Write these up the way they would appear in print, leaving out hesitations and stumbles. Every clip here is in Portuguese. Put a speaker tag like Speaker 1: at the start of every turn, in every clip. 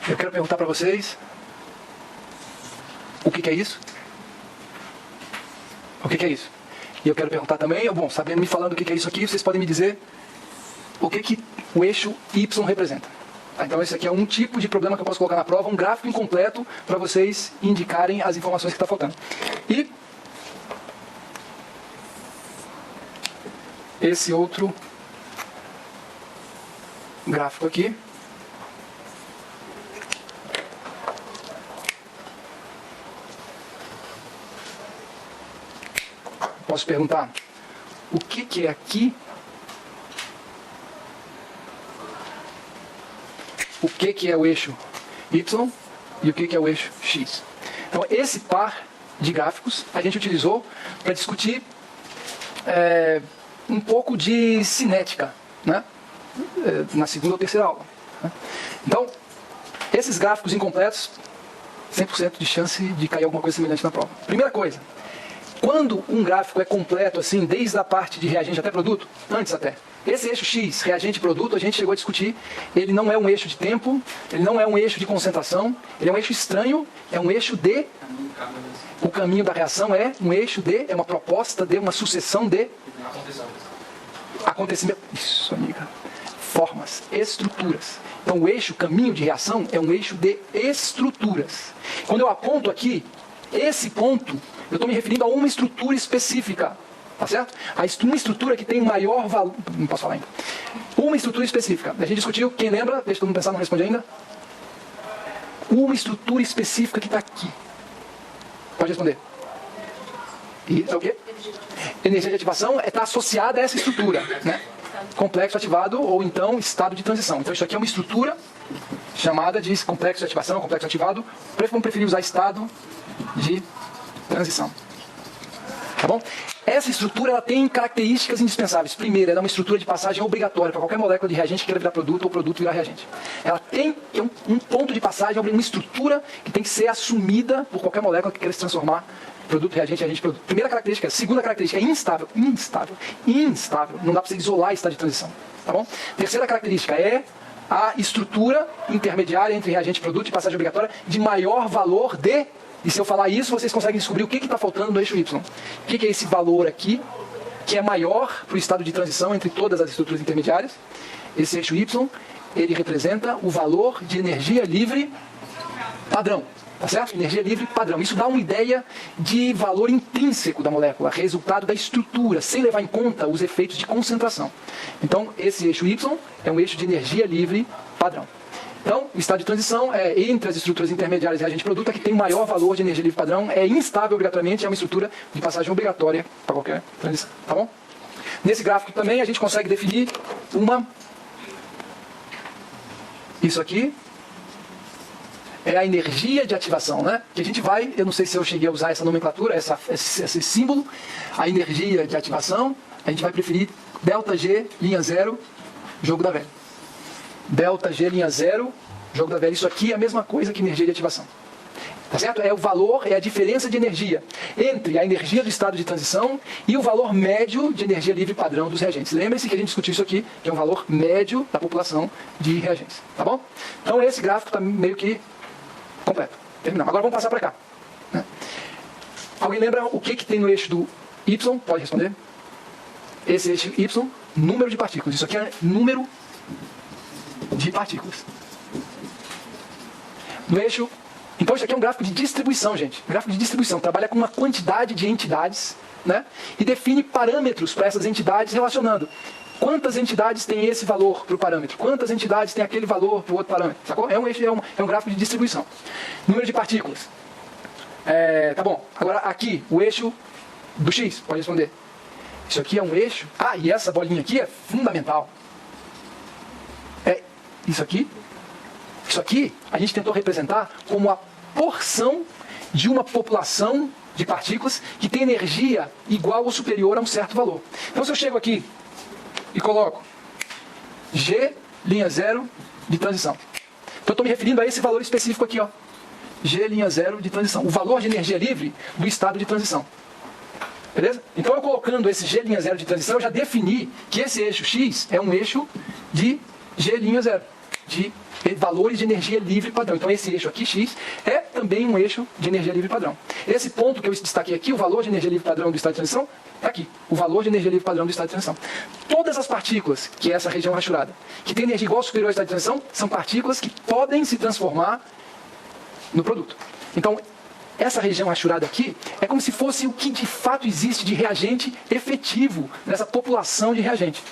Speaker 1: Eu quero perguntar para vocês o que é isso? O que é isso? E eu quero perguntar também, bom, sabendo me falando o que é isso aqui, vocês podem me dizer o que o eixo Y representa. Então esse aqui é um tipo de problema que eu posso colocar na prova, um gráfico incompleto para vocês indicarem as informações que está faltando. E esse outro gráfico aqui posso perguntar o que é aqui, o que é o eixo Y e o que é o eixo X. Então esse par de gráficos a gente utilizou para discutir um pouco de cinética, né? Na segunda ou terceira aula, né? Então esses gráficos incompletos, 100% de chance de cair alguma coisa semelhante na prova. Primeira coisa, quando um gráfico é completo, assim, desde a parte de reagente até produto, antes até, esse eixo X, reagente e produto, a gente chegou a discutir, ele não é um eixo de tempo, ele não é um eixo de concentração, ele é um eixo estranho, é um eixo de... O caminho da reação é um eixo de, é uma proposta de, uma sucessão de... Acontecimento. Isso, amiga. Formas, estruturas. Então o eixo caminho de reação é um eixo de estruturas. Quando eu aponto aqui, esse ponto, eu estou me referindo a uma estrutura específica. Tá certo? Uma estrutura que tem um maior valor... Não posso falar ainda. Uma estrutura específica. A gente discutiu, quem lembra? Deixa todo mundo pensar, não responde ainda. Uma estrutura específica que está aqui. Pode responder. E é o quê? Energia de ativação está associada a essa estrutura, né? Complexo ativado ou então estado de transição. Então isso aqui é uma estrutura chamada de complexo de ativação, complexo ativado. Vamos preferir usar estado de transição. Tá bom? Essa estrutura ela tem características indispensáveis. Primeiro, ela é uma estrutura de passagem obrigatória para qualquer molécula de reagente que queira virar produto ou produto virar reagente. Ela tem um ponto de passagem, uma estrutura que tem que ser assumida por qualquer molécula que queira se transformar produto, reagente, reagente, produto. Primeira característica. Segunda característica é instável. Instável. Não dá para você isolar estado de transição. Tá bom? Terceira característica é a estrutura intermediária entre reagente e produto de passagem obrigatória de maior valor de... E se eu falar isso, vocês conseguem descobrir o que está faltando no eixo Y. O que é esse valor aqui, que é maior para o estado de transição entre todas as estruturas intermediárias. Esse eixo Y, ele representa o valor de energia livre padrão. Tá certo? Energia livre padrão. Isso dá uma ideia de valor intrínseco da molécula, resultado da estrutura, sem levar em conta os efeitos de concentração. Então, esse eixo Y é um eixo de energia livre padrão. Então, o estado de transição é entre as estruturas intermediárias e reagente produto, que tem maior valor de energia livre padrão, é instável obrigatoriamente, é uma estrutura de passagem obrigatória para qualquer transição. Tá bom? Nesse gráfico também a gente consegue definir uma... Isso aqui é a energia de ativação, né? Que a gente vai, eu não sei se eu cheguei a usar essa nomenclatura, esse símbolo, a energia de ativação, a gente vai preferir ΔG, linha zero, jogo da velha. ΔG, linha zero, jogo da velha. Isso aqui é a mesma coisa que energia de ativação. Tá certo? É o valor, é a diferença de energia entre a energia do estado de transição e o valor médio de energia livre padrão dos reagentes. Lembre-se que a gente discutiu isso aqui, que é um valor médio da população de reagentes. Tá bom? Então esse gráfico está meio que completo. Terminamos. Agora vamos passar para cá. Né? Alguém lembra o que tem no eixo do Y? Pode responder. Esse eixo Y, número de partículas. Isso aqui é número de partículas. No eixo... Então isso aqui é um gráfico de distribuição, gente. Gráfico de distribuição. Trabalha com uma quantidade de entidades, né? E define parâmetros para essas entidades relacionando. Quantas entidades tem esse valor para o parâmetro? Quantas entidades tem aquele valor para o outro parâmetro? Sacou? É um gráfico de distribuição. Número de partículas. Tá bom. Agora aqui, o eixo do X. Pode responder. Isso aqui é um eixo... Ah, e essa bolinha aqui é fundamental. Isso aqui a gente tentou representar como a porção de uma população de partículas que tem energia igual ou superior a um certo valor. Então se eu chego aqui e coloco G, linha zero de transição. Então eu estou me referindo a esse valor específico aqui, ó. G, linha zero de transição. O valor de energia livre do estado de transição. Beleza? Então eu colocando esse G, linha zero de transição, eu já defini que esse eixo X é um eixo de G, linha zero. de valores de energia livre padrão. Então esse eixo aqui, X, é também um eixo de energia livre padrão. Esse ponto que eu destaquei aqui, o valor de energia livre padrão do estado de transição, está aqui. O valor de energia livre padrão do estado de transição. Todas as partículas, que é essa região rachurada, que tem energia igual ou superior ao estado de transição, são partículas que podem se transformar no produto. Então, essa região rachurada aqui é como se fosse o que de fato existe de reagente efetivo nessa população de reagente.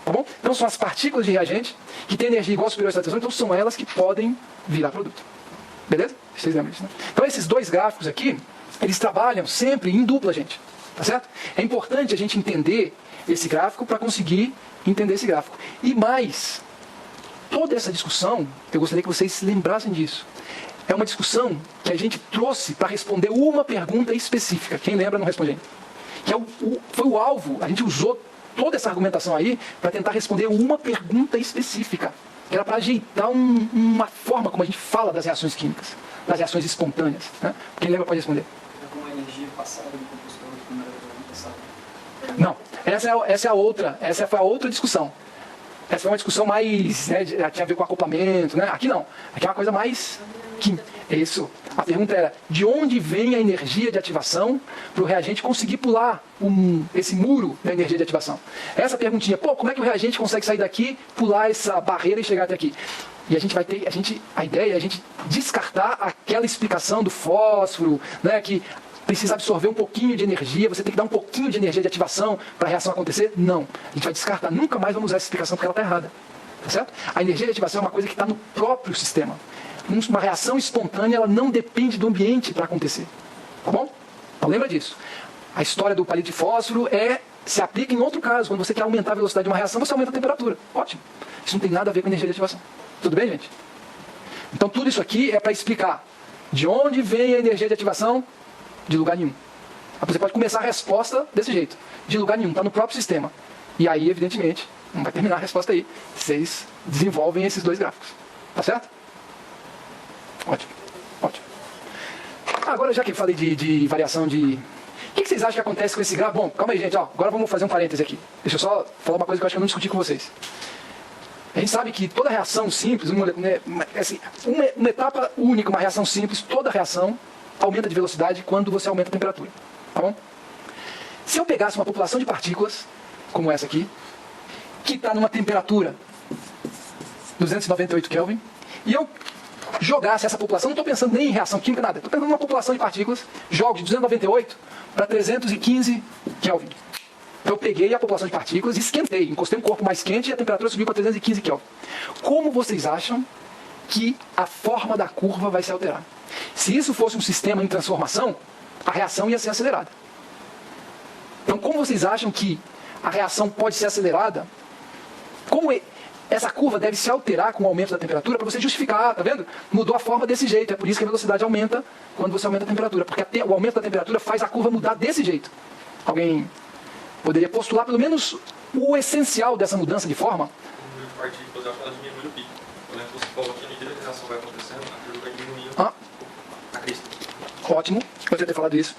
Speaker 1: Tá bom? Então são as partículas de reagente que têm energia igual ou superior à estado de transição, então são elas que podem virar produto. Beleza? Vocês lembram disso, né? Então esses dois gráficos aqui, eles trabalham sempre em dupla, gente. Tá certo? É importante a gente entender esse gráfico para conseguir entender esse gráfico. E mais, toda essa discussão, eu gostaria que vocês se lembrassem disso. É uma discussão que a gente trouxe para responder uma pergunta específica. Quem lembra não responde ainda. Que foi o alvo, a gente usou toda essa argumentação aí para tentar responder uma pergunta específica. Que era para ajeitar uma forma como a gente fala das reações químicas, das reações espontâneas. Né? Quem lembra pode responder.
Speaker 2: É como a energia passada do compostor do primeiro passado.
Speaker 1: Não, essa foi a outra discussão. Essa foi uma discussão mais, né, tinha a ver com acoplamento, né? Aqui não, aqui é uma coisa mais química. Isso. A pergunta era, de onde vem a energia de ativação para o reagente conseguir pular esse muro da energia de ativação? Essa perguntinha, como é que o reagente consegue sair daqui, pular essa barreira e chegar até aqui? E a gente vai ter, a ideia é a gente descartar aquela explicação do fósforo, né, que precisa absorver um pouquinho de energia, você tem que dar um pouquinho de energia de ativação para a reação acontecer. Não. A gente vai descartar. Nunca mais vamos usar essa explicação porque ela está errada. Tá certo? A energia de ativação é uma coisa que está no próprio sistema. Uma reação espontânea, ela não depende do ambiente para acontecer. Tá bom? Então lembra disso. A história do palito de fósforo se aplica em outro caso. Quando você quer aumentar a velocidade de uma reação, você aumenta a temperatura. Ótimo. Isso não tem nada a ver com energia de ativação. Tudo bem, gente? Então tudo isso aqui é para explicar de onde vem a energia de ativação. De lugar nenhum. Você pode começar a resposta desse jeito. De lugar nenhum, está no próprio sistema. E aí, evidentemente, não vai terminar a resposta aí. Vocês desenvolvem esses dois gráficos. Tá certo? Ótimo. Ótimo. Agora, já que eu falei de variação de... O que vocês acham que acontece com esse gráfico? Bom, calma aí, gente. Agora vamos fazer um parêntese aqui. Deixa eu só falar uma coisa que eu acho que eu não discuti com vocês. A gente sabe que toda reação simples, uma etapa única, uma reação simples, toda reação aumenta de velocidade quando você aumenta a temperatura. Tá bom? Se eu pegasse uma população de partículas, como essa aqui, que está numa temperatura 298 Kelvin, e eu jogasse essa população, não estou pensando nem em reação química, nada, estou pensando em uma população de partículas, jogo de 298 para 315 Kelvin. Eu peguei a população de partículas e esquentei, encostei um corpo mais quente e a temperatura subiu para 315 Kelvin. Como vocês acham que a forma da curva vai se alterar? Se isso fosse um sistema em transformação, a reação ia ser acelerada. Então, como vocês acham que a reação pode ser acelerada? Como essa curva deve se alterar com o aumento da temperatura para você justificar, tá vendo? Mudou a forma desse jeito, é por isso que a velocidade aumenta quando você aumenta a temperatura, porque o aumento da temperatura faz a curva mudar desse jeito. Alguém poderia postular pelo menos o essencial dessa mudança de forma?
Speaker 3: O número de partículas, eu acho que ela diminui o pico. Eu lembro que você falou que à medida que a reação vai acontecendo, a curva vai diminuindo a crista.
Speaker 1: Ótimo, eu poderia ter falado isso.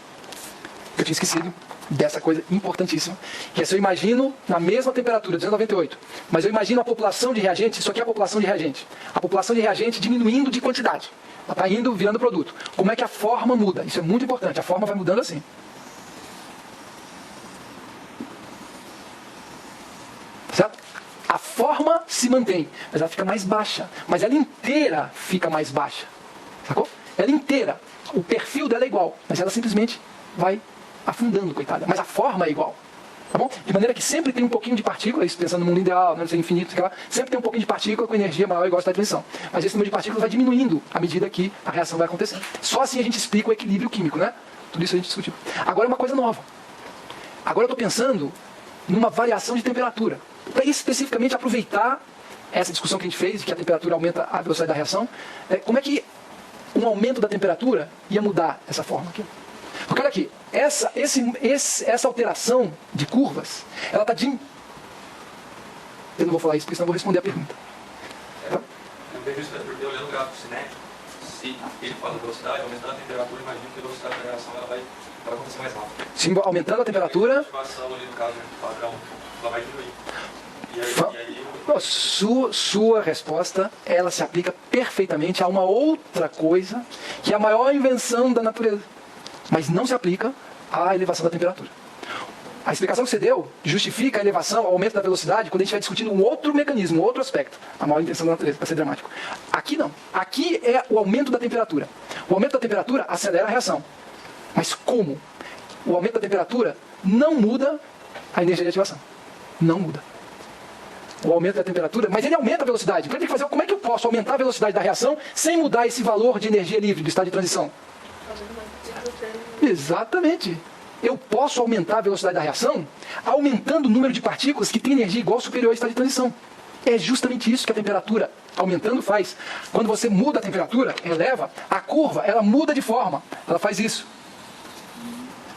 Speaker 1: Eu tinha esquecido dessa coisa importantíssima, que é se eu imagino na mesma temperatura, 298, mas eu imagino a população de reagente, isso aqui é a população de reagente. A população de reagente diminuindo de quantidade. Ela está indo, virando produto. Como é que a forma muda? Isso é muito importante, a forma vai mudando assim. Certo? A forma se mantém, mas ela fica mais baixa. Mas ela inteira fica mais baixa. Sacou? Ela inteira. O perfil dela é igual, mas ela simplesmente vai afundando, coitada. Mas a forma é igual. Tá bom? De maneira que sempre tem um pouquinho de partícula, isso pensando no mundo ideal, não sei, infinito, sei lá, sempre tem um pouquinho de partícula com energia maior igual à estado de transição. Mas esse número de partículas vai diminuindo à medida que a reação vai acontecendo. Só assim a gente explica o equilíbrio químico, né? Tudo isso a gente discutiu. Agora é uma coisa nova. Agora eu estou pensando numa variação de temperatura. Para especificamente aproveitar essa discussão que a gente fez, de que a temperatura aumenta a velocidade da reação, como é que um aumento da temperatura ia mudar essa forma aqui? Porque olha aqui, essa alteração de curvas, ela está de... Eu não vou falar isso, porque senão eu vou responder a pergunta.
Speaker 3: Eu vejo isso porque olhando o gráfico cinético, se ele fala velocidade, aumentando a temperatura, imagino que a velocidade da reação ela vai acontecer mais rápido.
Speaker 1: Sim, aumentando a temperatura...
Speaker 3: A ativação ali no caso, padrão, ela vai diminuir. E aí
Speaker 1: Sua resposta, ela se aplica perfeitamente a uma outra coisa que é a maior invenção da natureza, mas não se aplica à elevação da temperatura. A explicação que você deu justifica a elevação, o aumento da velocidade, quando a gente vai discutindo um outro mecanismo, um outro aspecto, a maior invenção da natureza, para ser dramático. Aqui não. Aqui é o aumento da temperatura. O aumento da temperatura acelera a reação. Mas como? O aumento da temperatura não muda a energia de ativação. Não muda. O aumento da temperatura, mas ele aumenta a velocidade. Então, tem que fazer, como é que eu posso aumentar a velocidade da reação sem mudar esse valor de energia livre do estado de transição? Exatamente. Eu posso aumentar a velocidade da reação aumentando o número de partículas que tem energia igual ou superior ao estado de transição. É justamente isso que a temperatura aumentando faz. Quando você muda a temperatura, eleva, a curva, ela muda de forma. Ela faz isso.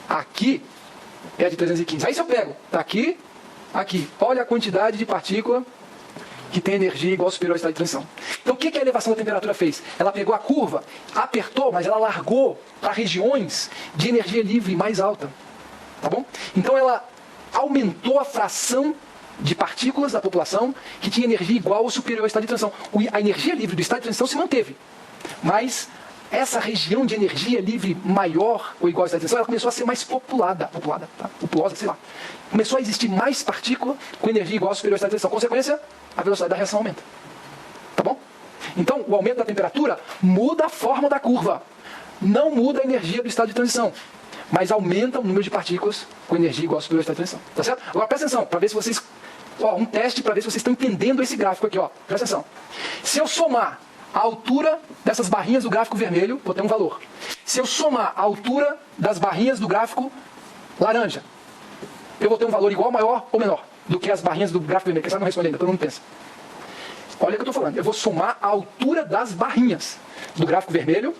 Speaker 1: Aqui é a de 315. Aí se eu pego, tá aqui, aqui. Olha a quantidade de partícula que tem energia igual ou superior ao estado de transição. Então o que a elevação da temperatura fez? Ela pegou a curva, apertou, mas ela largou para regiões de energia livre mais alta. Tá bom? Então ela aumentou a fração de partículas da população que tinha energia igual ou superior ao estado de transição. A energia livre do estado de transição se manteve. Mas essa região de energia livre maior ou igual ao estado de transição, ela começou a ser mais populosa, sei lá. Começou a existir mais partícula com energia igual ou superior ao estado de transição. Consequência, a velocidade da reação aumenta. Tá bom? Então, o aumento da temperatura muda a forma da curva. Não muda a energia do estado de transição. Mas aumenta o número de partículas com energia igual ou superior ao estado de transição. Tá certo? Agora, presta atenção, para ver se vocês... um teste para ver se vocês estão entendendo esse gráfico aqui. Presta atenção. Se eu somar a altura dessas barrinhas do gráfico vermelho, vou ter um valor. Se eu somar a altura das barrinhas do gráfico laranja, eu vou ter um valor igual, maior ou menor do que as barrinhas do gráfico vermelho. Quem sabe não responde ainda, todo mundo pensa. Olha o que eu estou falando. Eu vou somar a altura das barrinhas do gráfico vermelho,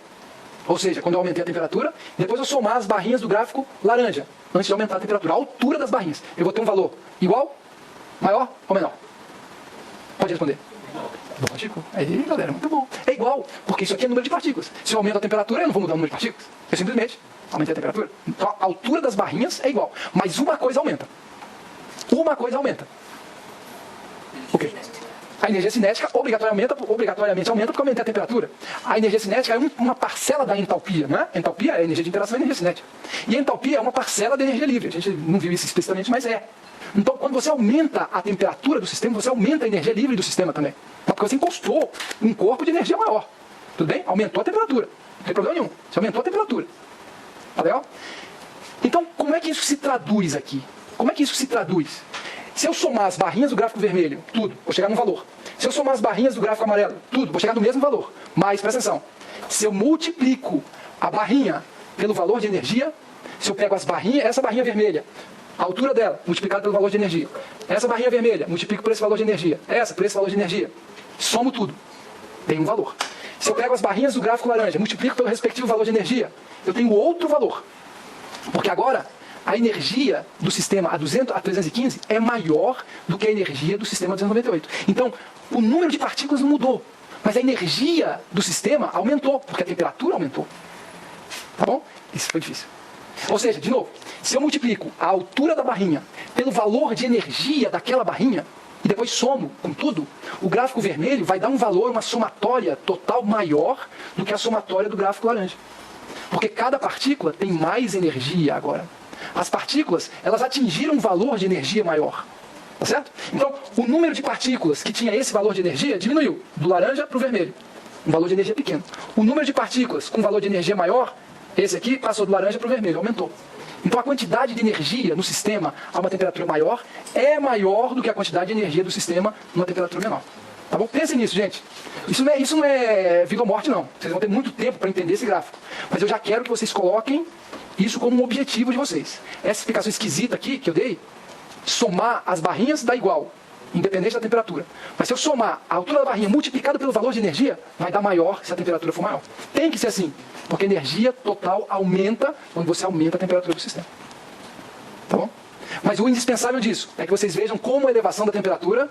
Speaker 1: ou seja, quando eu aumentei a temperatura, depois eu somar as barrinhas do gráfico laranja, antes de aumentar a temperatura. A altura das barrinhas. Eu vou ter um valor igual, maior ou menor? Pode responder. Lógico. Aí, galera, muito bom. É igual, porque isso aqui é número de partículas. Se eu aumento a temperatura, eu não vou mudar o número de partículas. Eu simplesmente aumentei a temperatura. Então, a altura das barrinhas é igual. Mas uma coisa aumenta. Uma coisa aumenta. O quê? A energia cinética obrigatoriamente aumenta porque aumenta a temperatura. A energia cinética é uma parcela da entalpia, não é? Entalpia é a energia de interação e energia cinética. E a entalpia é uma parcela da energia livre. A gente não viu isso explicitamente, mas é. Então, quando você aumenta a temperatura do sistema, você aumenta a energia livre do sistema também. Porque você encostou um corpo de energia maior. Tudo bem? Aumentou a temperatura. Não tem problema nenhum. Você aumentou a temperatura. Tá legal? Então, como é que isso se traduz aqui? Como é que isso se traduz? Se eu somar as barrinhas do gráfico vermelho, tudo, vou chegar num valor. Se eu somar as barrinhas do gráfico amarelo, tudo, vou chegar no mesmo valor. Mas, presta atenção, se eu multiplico a barrinha pelo valor de energia, se eu pego as barrinhas, essa barrinha vermelha, a altura dela, multiplicada pelo valor de energia, essa barrinha vermelha, multiplico por esse valor de energia, essa por esse valor de energia, somo tudo, tem um valor. Se eu pego as barrinhas do gráfico laranja, multiplico pelo respectivo valor de energia, eu tenho outro valor. Porque agora, a energia do sistema a 315 é maior do que a energia do sistema a 298. Então, o número de partículas não mudou, mas a energia do sistema aumentou, porque a temperatura aumentou. Tá bom? Isso foi difícil. Ou seja, de novo, se eu multiplico a altura da barrinha pelo valor de energia daquela barrinha, e depois somo com tudo, o gráfico vermelho vai dar um valor, uma somatória total maior do que a somatória do gráfico laranja. Porque cada partícula tem mais energia agora. As partículas, elas atingiram um valor de energia maior. Tá certo? Então, o número de partículas que tinha esse valor de energia diminuiu, do laranja para o vermelho. Um valor de energia pequeno. O número de partículas com valor de energia maior, esse aqui, passou do laranja para o vermelho, aumentou. Então, a quantidade de energia no sistema a uma temperatura maior é maior do que a quantidade de energia do sistema numa temperatura menor. Tá bom? Pensem nisso, gente. Isso não é vida ou morte, não. Vocês vão ter muito tempo para entender esse gráfico. Mas eu já quero que vocês coloquem isso como um objetivo de vocês. Essa explicação esquisita aqui, que eu dei, somar as barrinhas dá igual, independente da temperatura. Mas se eu somar a altura da barrinha multiplicada pelo valor de energia, vai dar maior se a temperatura for maior. Tem que ser assim, porque a energia total aumenta quando você aumenta a temperatura do sistema. Tá bom? Mas o indispensável disso é que vocês vejam como a elevação da temperatura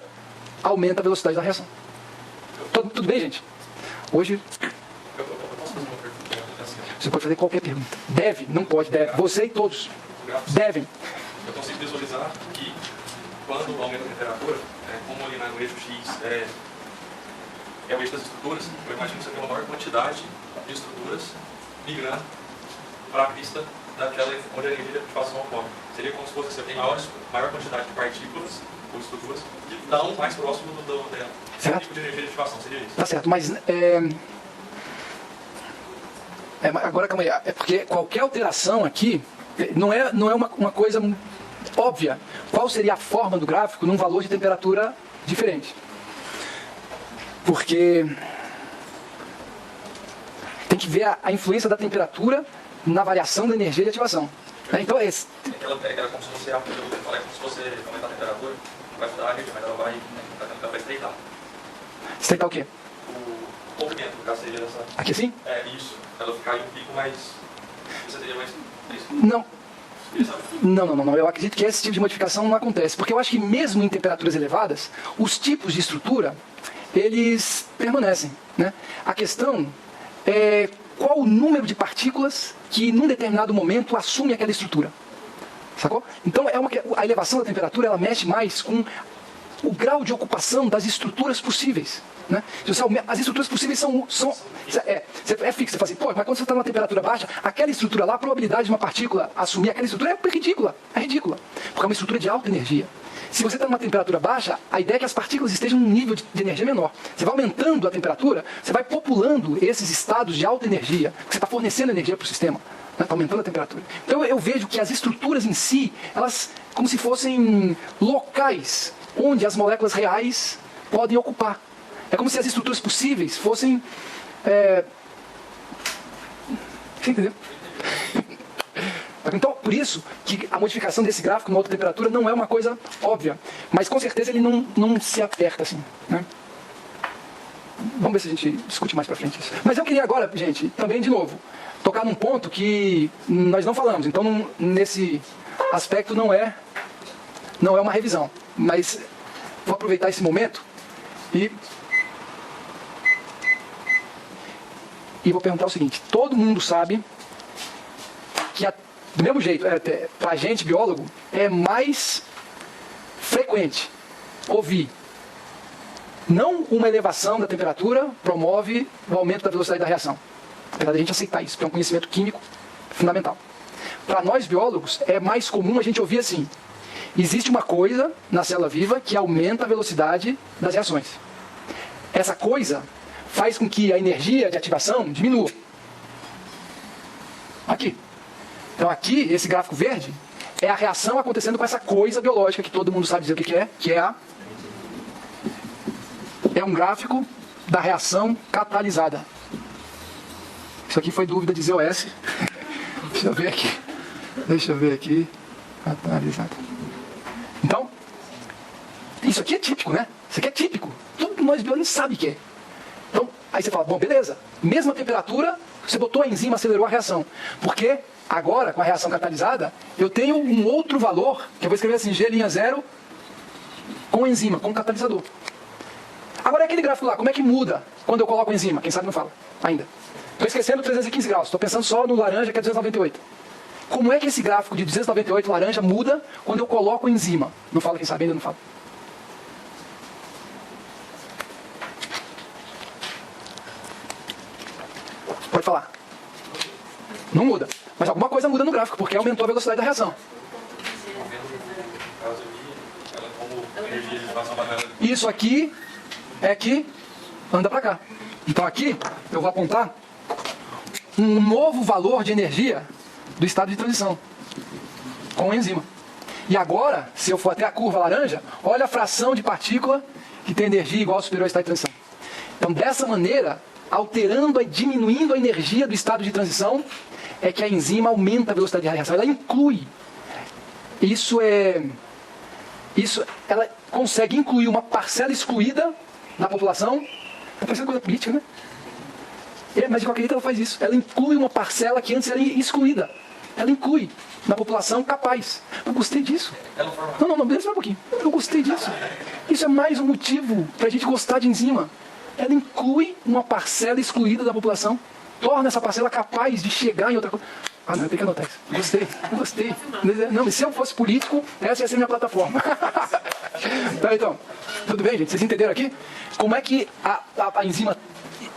Speaker 1: aumenta a velocidade da reação. Tudo bem, gente? Hoje... Você pode fazer qualquer pergunta. Deve, não pode, deve. Você e todos devem.
Speaker 3: Eu consigo visualizar que quando aumenta a temperatura, como ali no eixo X é o eixo das estruturas, eu imagino que você tem uma maior quantidade de estruturas migrando para a pista daquela onde a energia de ativação ocorre. Seria como se fosse você tem maior quantidade de partículas ou estruturas que estão mais próximo dela. Esse tipo de energia de ativação seria isso.
Speaker 1: Tá certo, mas agora calma aí, é porque qualquer alteração aqui não é uma coisa óbvia. Qual seria a forma do gráfico num valor de temperatura diferente? Porque tem que ver a influência da temperatura na variação da energia de ativação. Então é esse.
Speaker 3: Ela como se fosse como se fosse aumentar a temperatura, vai mudar a rede, mas ela vai estreitar.
Speaker 1: Estreitar o quê?
Speaker 3: O comprimento, no caso, seria essa.
Speaker 1: Aqui assim?
Speaker 3: Isso. Ela ficar em um pico mais. Você teria mais. Isso.
Speaker 1: Não. Não. Eu acredito que esse tipo de modificação não acontece. Porque eu acho que mesmo em temperaturas elevadas, os tipos de estrutura, eles permanecem. Né? A questão é qual o número de partículas que, num determinado momento, assume aquela estrutura. Sacou? Então, a elevação da temperatura, ela mexe mais com o grau de ocupação das estruturas possíveis. Né? As estruturas possíveis é fixo. Você fala assim, mas quando você está numa temperatura baixa, aquela estrutura lá, a probabilidade de uma partícula assumir aquela estrutura é ridícula. É ridícula. Porque é uma estrutura de alta energia. Se você está numa temperatura baixa, a ideia é que as partículas estejam num nível de energia menor. Você vai aumentando a temperatura, você vai populando esses estados de alta energia, porque você está fornecendo energia para o sistema. Está aumentando a temperatura. Então eu vejo que as estruturas em si, elas como se fossem locais onde as moléculas reais podem ocupar. É como se as estruturas possíveis fossem... Você entendeu? Então, por isso que a modificação desse gráfico numa outra temperatura não é uma coisa óbvia. Mas com certeza ele não se aperta assim. Né? Vamos ver se a gente discute mais pra frente isso. Mas eu queria agora, gente, também de novo, tocar num ponto que nós não falamos. Então, nesse aspecto não é uma revisão. Mas vou aproveitar esse momento e vou perguntar o seguinte. Todo mundo sabe que do mesmo jeito, para a gente, biólogo, é mais frequente ouvir não uma elevação da temperatura promove o aumento da velocidade da reação. Apesar da gente aceitar isso, porque é um conhecimento químico fundamental. Para nós, biólogos, é mais comum a gente ouvir assim: existe uma coisa na célula viva que aumenta a velocidade das reações. Essa coisa faz com que a energia de ativação diminua. Aqui. Então aqui, esse gráfico verde, é a reação acontecendo com essa coisa biológica que todo mundo sabe dizer o que é, é um gráfico da reação catalisada. Isso aqui foi dúvida de ZOS. Deixa eu ver aqui. Catalisada. Então, isso aqui é típico, né? Isso aqui é típico. Todo nós biólogos sabe que é. Então, aí você fala, bom, beleza. Mesma temperatura, você botou a enzima, acelerou a reação. Porque agora, com a reação catalisada, eu tenho um outro valor, que eu vou escrever assim, G'0, com enzima, com catalisador. Agora é aquele gráfico lá, como é que muda quando eu coloco enzima? Quem sabe não fala, ainda. Estou esquecendo 315 graus, estou pensando só no laranja, que é 298. Como é que esse gráfico de 298 laranja muda quando eu coloco enzima? Não fala, quem sabe ainda não fala. Pode falar. Não muda. Mas alguma coisa muda no gráfico, porque aumentou a velocidade da reação. Isso aqui é que anda para cá. Então aqui eu vou apontar um novo valor de energia do estado de transição com a enzima. E agora, se eu for até a curva laranja, olha a fração de partícula que tem energia igual ou superior ao estado de transição. Então dessa maneira, alterando e diminuindo a energia do estado de transição, é que a enzima aumenta a velocidade de reação. Ela inclui. Ela consegue incluir uma parcela excluída da população. Está parecendo coisa política, né? Mas de qualquer jeito ela faz isso. Ela inclui uma parcela que antes era excluída. Ela inclui na população capaz. Eu gostei disso. Não, deixa um pouquinho. Eu gostei disso. Isso é mais um motivo para a gente gostar de enzima. Ela inclui uma parcela excluída da população. Torna essa parcela capaz de chegar em outra coisa. Ah, não, eu tenho que anotar isso. Gostei. Não, se eu fosse político, essa ia ser minha plataforma. Então, tudo bem, gente? Vocês entenderam aqui? Como é que a enzima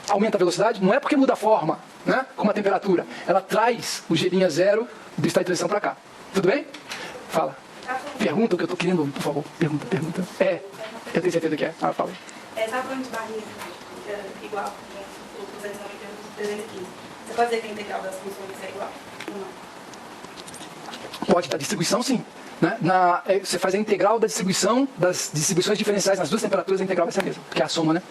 Speaker 1: aumenta a velocidade? Não é porque muda a forma, né? Como a temperatura. Ela traz o G' zero do estado de transição para cá. Tudo bem? Fala. Pergunta o que eu estou querendo ouvir, por favor. Pergunta. Eu tenho certeza que é. Fala.
Speaker 4: Essa forma de barriga igual, né? O 290 e 315. Você pode dizer que a integral das funções é igual? Ou não?
Speaker 1: Pode, da distribuição sim. Né? Você faz a integral da distribuição, das distribuições diferenciais nas duas temperaturas, a integral vai ser a mesma, que é a soma, né?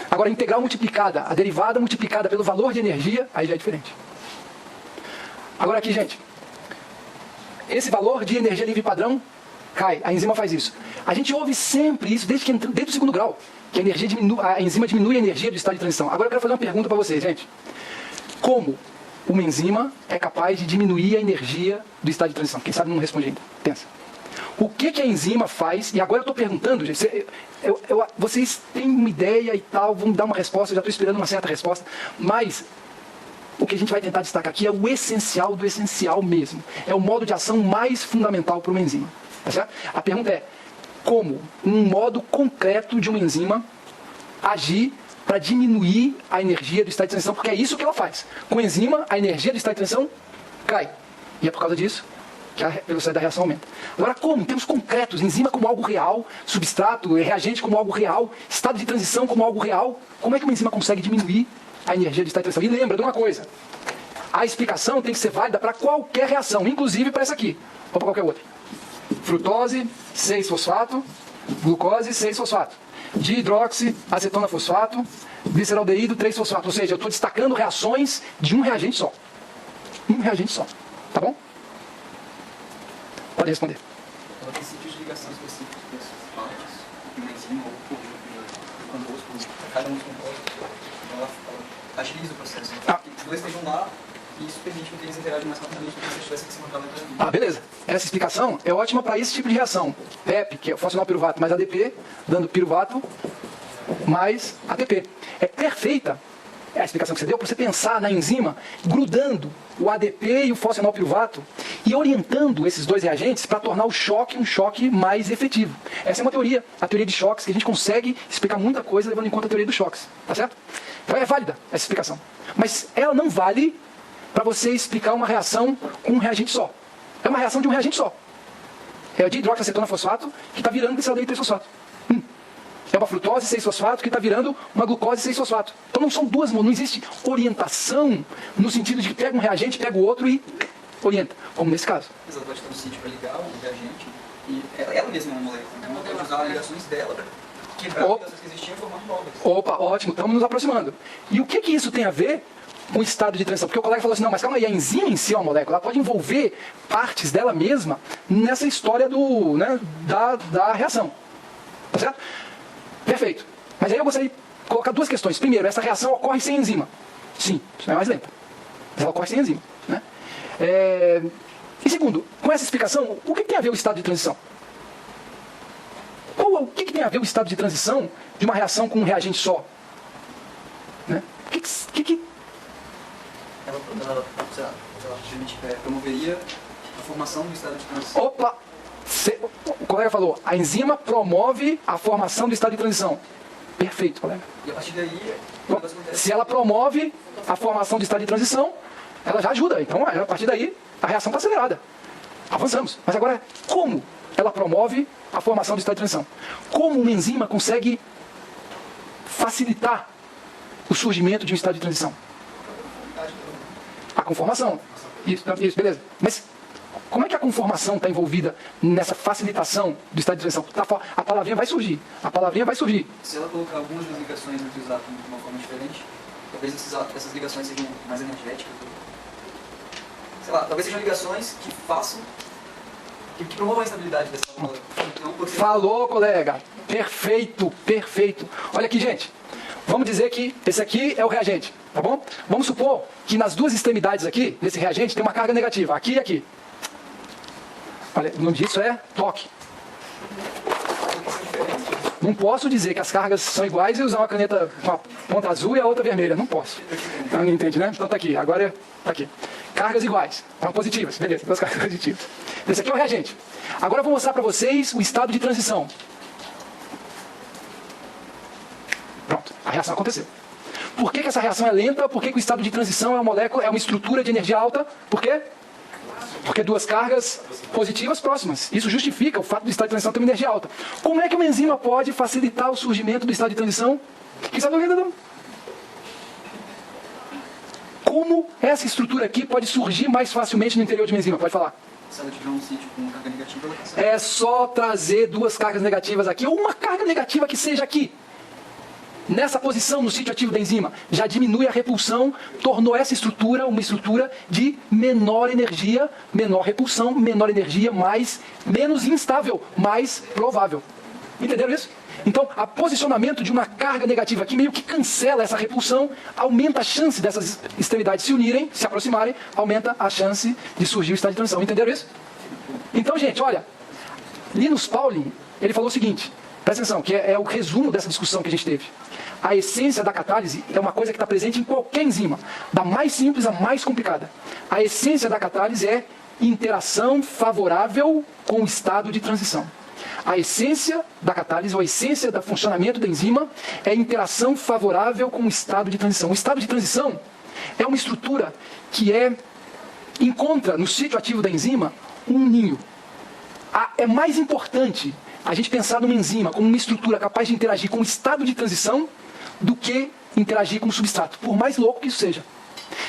Speaker 1: Agora, a integral multiplicada, a derivada multiplicada pelo valor de energia, aí já é diferente. Agora aqui, gente, esse valor de energia livre padrão cai, a enzima faz isso. A gente ouve sempre isso desde o segundo grau, que a enzima diminui a energia do estado de transição. Agora eu quero fazer uma pergunta para vocês, gente. Como uma enzima é capaz de diminuir a energia do estado de transição? Quem sabe não responde ainda. Pensa. O que a enzima faz? E agora eu estou perguntando, gente, vocês têm uma ideia e tal, vão dar uma resposta, eu já estou esperando uma certa resposta, mas o que a gente vai tentar destacar aqui é o essencial do essencial mesmo. É o modo de ação mais fundamental para uma enzima. Tá certo? A pergunta é, como um modo concreto de uma enzima agir para diminuir a energia do estado de transição? Porque é isso que ela faz. Com a enzima, a energia do estado de transição cai. E é por causa disso que a velocidade da reação aumenta. Agora, como? Em termos concretos, enzima como algo real, substrato, reagente como algo real, estado de transição como algo real. Como é que uma enzima consegue diminuir a energia do estado de transição? E lembra de uma coisa, a explicação tem que ser válida para qualquer reação, inclusive para essa aqui, ou para qualquer outra. Frutose, 6-fosfato, glucose, 6-fosfato. Dihidroxi, acetona fosfato, gliceraldeído, 3-fosfato. Ou seja, eu estou destacando reações de um reagente só. Um reagente só. Tá bom? Pode responder.
Speaker 2: Ela tem sítios de ligação específicos para esses partes, uma enzima ou por composto, cada um dos compostos. Então ela agiliza o processo. Então, que os dois estejam lá e isso permite que eles interagem mais rapidamente do que se estivesse que se manter ali.
Speaker 1: Beleza. Essa explicação é ótima para esse tipo de reação. PEP, que é o fosfenol piruvato mais ADP, dando piruvato mais ATP. É perfeita a explicação que você deu para você pensar na enzima grudando o ADP e o fosfenol piruvato e orientando esses dois reagentes para tornar o choque um choque mais efetivo. Essa é uma teoria, a teoria de choques, que a gente consegue explicar muita coisa levando em conta a teoria dos choques. Tá certo? Então é válida essa explicação. Mas ela não vale para você explicar uma reação com um reagente só. É uma reação de um reagente só. É o dihidroxiacetona fosfato que está virando gliceraldeído 3-fosfato. É uma frutose 6-fosfato que está virando uma glucose 6-fosfato. Então não são duas, não existe orientação no sentido de que pega um reagente, pega o outro e orienta, como nesse caso.
Speaker 2: Mas ela pode ter um sítio para ligar o reagente e ela mesma é uma molécula. Então ela pode usar as ligações dela para quebrar as ligações que existiam e formar novas.
Speaker 1: Opa, ótimo, estamos nos aproximando. E o que isso tem a ver com o estado de transição? Porque o colega falou assim, não, mas calma aí, a enzima em si é uma molécula, ela pode envolver partes dela mesma nessa história da reação. Tá certo? Perfeito. Mas aí eu gostaria de colocar duas questões. Primeiro, essa reação ocorre sem enzima. Sim, isso é mais lenta. Mas ela ocorre sem enzima. Né? E segundo, com essa explicação, o que tem a ver o estado de transição? O que tem a ver o estado de transição de uma reação com um reagente só? Né?
Speaker 2: Ela promoveria a formação do estado de transição.
Speaker 1: Opa! O colega falou, a enzima promove a formação do estado de transição. Perfeito, colega.
Speaker 2: E a partir daí,
Speaker 1: se ela promove a formação do estado de transição, ela já ajuda. Então, a partir daí, a reação está acelerada. Avançamos. Mas agora, como ela promove a formação do estado de transição? Como uma enzima consegue facilitar o surgimento de um estado de transição? A conformação. Isso, beleza. Mas como é que a conformação está envolvida nessa facilitação do estado de transição? A palavrinha vai surgir. A palavrinha vai surgir.
Speaker 2: Se ela colocar algumas das ligações entre os átomos de uma forma diferente, talvez essas ligações sejam mais energéticas. Sei lá, talvez sejam ligações que façam, que promovam a estabilidade dessa molécula. Então,
Speaker 1: falou, colega. Perfeito, perfeito. Olha aqui, gente. Vamos dizer que esse aqui é o reagente, tá bom? Vamos supor que nas duas extremidades aqui, desse reagente, tem uma carga negativa, aqui e aqui. Olha, o nome disso é toque. Não posso dizer que as cargas são iguais e usar uma caneta com a ponta azul e a outra vermelha. Não posso. Não entende, né? Então tá aqui. Agora tá aqui. Cargas iguais. Então positivas. Beleza, duas cargas positivas. Esse aqui é o reagente. Agora eu vou mostrar para vocês o estado de transição. Pronto, a reação aconteceu. Por que essa reação é lenta? Por que o estado de transição é uma molécula, é uma estrutura de energia alta? Por quê? Porque duas cargas positivas próximas. Isso justifica o fato do estado de transição ter uma energia alta. Como é que uma enzima pode facilitar o surgimento do estado de transição? Quem sabe o como essa estrutura aqui pode surgir mais facilmente no interior de uma enzima? Pode falar.
Speaker 2: Se ela tiver um sítio com carga negativa, ela consegue.
Speaker 1: É só trazer duas cargas negativas aqui, ou uma carga negativa que seja aqui. Nessa posição, no sítio ativo da enzima, já diminui a repulsão, tornou essa estrutura uma estrutura de menor energia, menor repulsão, menor energia, menos instável, mais provável. Entenderam isso? Então, o posicionamento de uma carga negativa aqui meio que cancela essa repulsão, aumenta a chance dessas extremidades se unirem, se aproximarem, aumenta a chance de surgir o estado de transição. Entenderam isso? Então, gente, olha, Linus Pauling, ele falou o seguinte, presta atenção, que é o resumo dessa discussão que a gente teve. A essência da catálise é uma coisa que está presente em qualquer enzima, da mais simples à mais complicada. A essência da catálise é interação favorável com o estado de transição. A essência da catálise, ou a essência do funcionamento da enzima, é interação favorável com o estado de transição. O estado de transição é uma estrutura que encontra no sítio ativo da enzima um ninho. É mais importante a gente pensar numa enzima como uma estrutura capaz de interagir com o estado de transição do que interagir com o substrato, por mais louco que isso seja.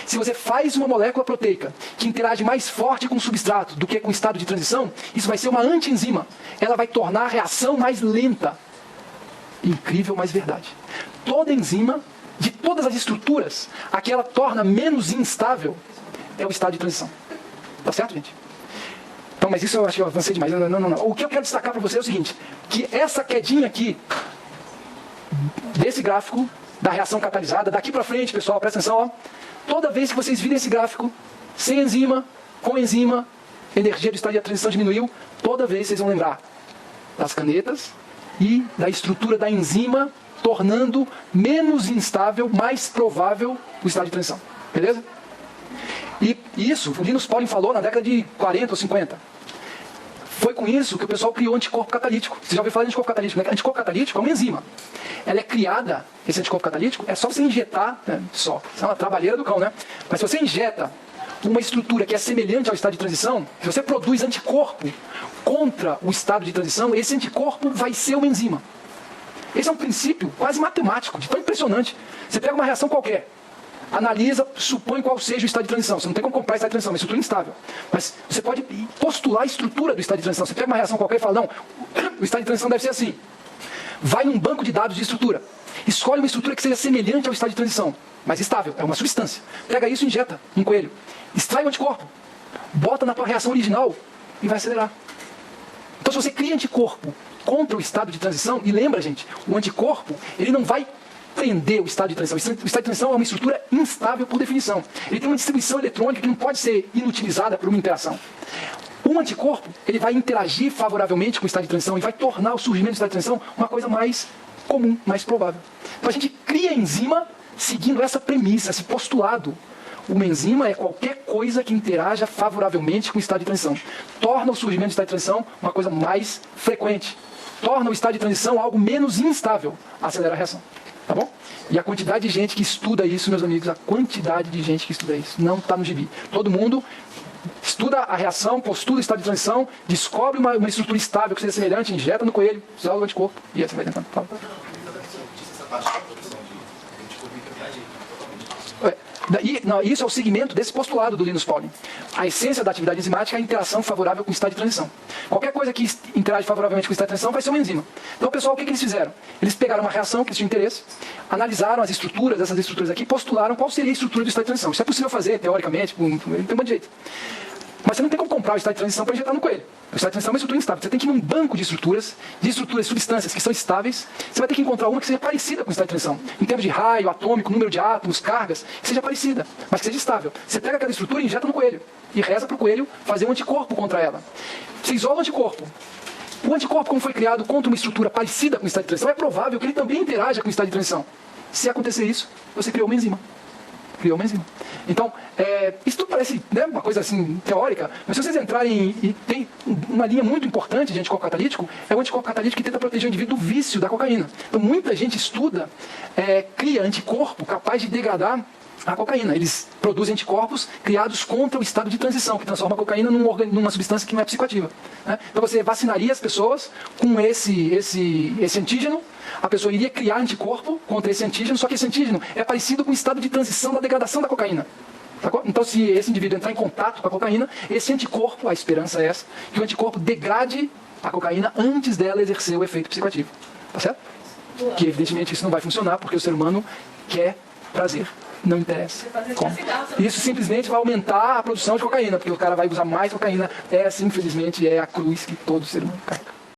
Speaker 1: Se você faz uma molécula proteica que interage mais forte com o substrato do que com o estado de transição, isso vai ser uma antienzima. Ela vai tornar a reação mais lenta. Incrível, mas verdade. Toda enzima, de todas as estruturas, a que ela torna menos instável é o estado de transição. Tá certo, gente? Então, mas isso eu acho que eu avancei demais. Não. O que eu quero destacar para você é o seguinte, que essa quedinha aqui, desse gráfico, da reação catalisada, daqui para frente, pessoal, presta atenção, ó. Toda vez que vocês virem esse gráfico, sem enzima, com enzima, energia do estado de transição diminuiu, toda vez vocês vão lembrar das canetas e da estrutura da enzima, tornando menos instável, mais provável o estado de transição. Beleza? E isso, o Linus Pauling falou na década de 40 ou 50. Foi com isso que o pessoal criou o anticorpo catalítico. Você já ouviu falar de anticorpo catalítico, né? Anticorpo catalítico é uma enzima. Ela é criada, esse anticorpo catalítico, é só você injetar, né? Isso é uma trabalheira do cão, né? Mas se você injeta uma estrutura que é semelhante ao estado de transição, se você produz anticorpo contra o estado de transição, esse anticorpo vai ser uma enzima. Esse é um princípio quase matemático, de tão impressionante. Você pega uma reação qualquer, analisa, supõe qual seja o estado de transição. Você não tem como comprar o estado de transição, é uma estrutura instável. Mas você pode postular a estrutura do estado de transição. Você pega uma reação qualquer e fala, não, o estado de transição deve ser assim. Vai num banco de dados de estrutura. Escolhe uma estrutura que seja semelhante ao estado de transição, mas estável, é uma substância. Pega isso e injeta em coelho. Extrai o anticorpo. Bota na tua reação original e vai acelerar. Então se você cria anticorpo contra o estado de transição, e lembra, gente, o anticorpo, ele não vai prender o estado de transição. O estado de transição é uma estrutura instável por definição. Ele tem uma distribuição eletrônica que não pode ser inutilizada por uma interação. Um anticorpo, ele vai interagir favoravelmente com o estado de transição e vai tornar o surgimento do estado de transição uma coisa mais comum, mais provável. Então a gente cria a enzima seguindo essa premissa, esse postulado. Uma enzima é qualquer coisa que interaja favoravelmente com o estado de transição. Torna o surgimento do estado de transição uma coisa mais frequente. Torna o estado de transição algo menos instável. Acelera a reação. Tá bom? E a quantidade de gente que estuda isso, meus amigos, a quantidade de gente que estuda isso, não está no gibi. Todo mundo estuda a reação, postula o estado de transição, descobre uma estrutura estável que seja semelhante, injeta no coelho, isola o anticorpo, e assim vai tentando. Fala. Isso é o segmento desse postulado do Linus Pauling. A essência da atividade enzimática é a interação favorável com o estado de transição. Qualquer coisa que interage favoravelmente com o estado de transição vai ser uma enzima. Então, pessoal, o que eles fizeram? Eles pegaram uma reação que eles tinham interesse, analisaram as estruturas dessas estruturas aqui, postularam qual seria a estrutura do estado de transição. Isso é possível fazer, teoricamente, tem um monte de jeito. Mas você não tem como comprar o estado de transição para injetar no coelho. O estado de transição é uma estrutura instável. Você tem que ir num banco de estruturas, substâncias que são estáveis. Você vai ter que encontrar uma que seja parecida com o estado de transição. Em termos de raio, atômico, número de átomos, cargas, que seja parecida, mas que seja estável. Você pega aquela estrutura e injeta no coelho. E reza para o coelho fazer um anticorpo contra ela. Você isola o anticorpo. O anticorpo, como foi criado contra uma estrutura parecida com o estado de transição, é provável que ele também interaja com o estado de transição. Se acontecer isso, você criou uma enzima. criou uma enzima. Então, isso tudo parece, né, uma coisa assim teórica, mas se vocês entrarem e tem uma linha muito importante de anticorpo catalítico, é o anticorpo catalítico que tenta proteger o indivíduo do vício da cocaína. Então, muita gente estuda, cria anticorpo capaz de degradar a cocaína. Eles produzem anticorpos criados contra o estado de transição, que transforma a cocaína numa substância que não é psicoativa. Né? Então você vacinaria as pessoas com esse antígeno, a pessoa iria criar anticorpo contra esse antígeno, só que esse antígeno é parecido com o estado de transição da degradação da cocaína. Então, se esse indivíduo entrar em contato com a cocaína, esse anticorpo, a esperança é essa, que o anticorpo degrade a cocaína antes dela exercer o efeito psicoativo. Tá certo? Que evidentemente isso não vai funcionar, porque o ser humano quer prazer. Não interessa. Como? Isso simplesmente vai aumentar a produção de cocaína, porque o cara vai usar mais cocaína. Essa, infelizmente, é a cruz que todo ser humano carrega.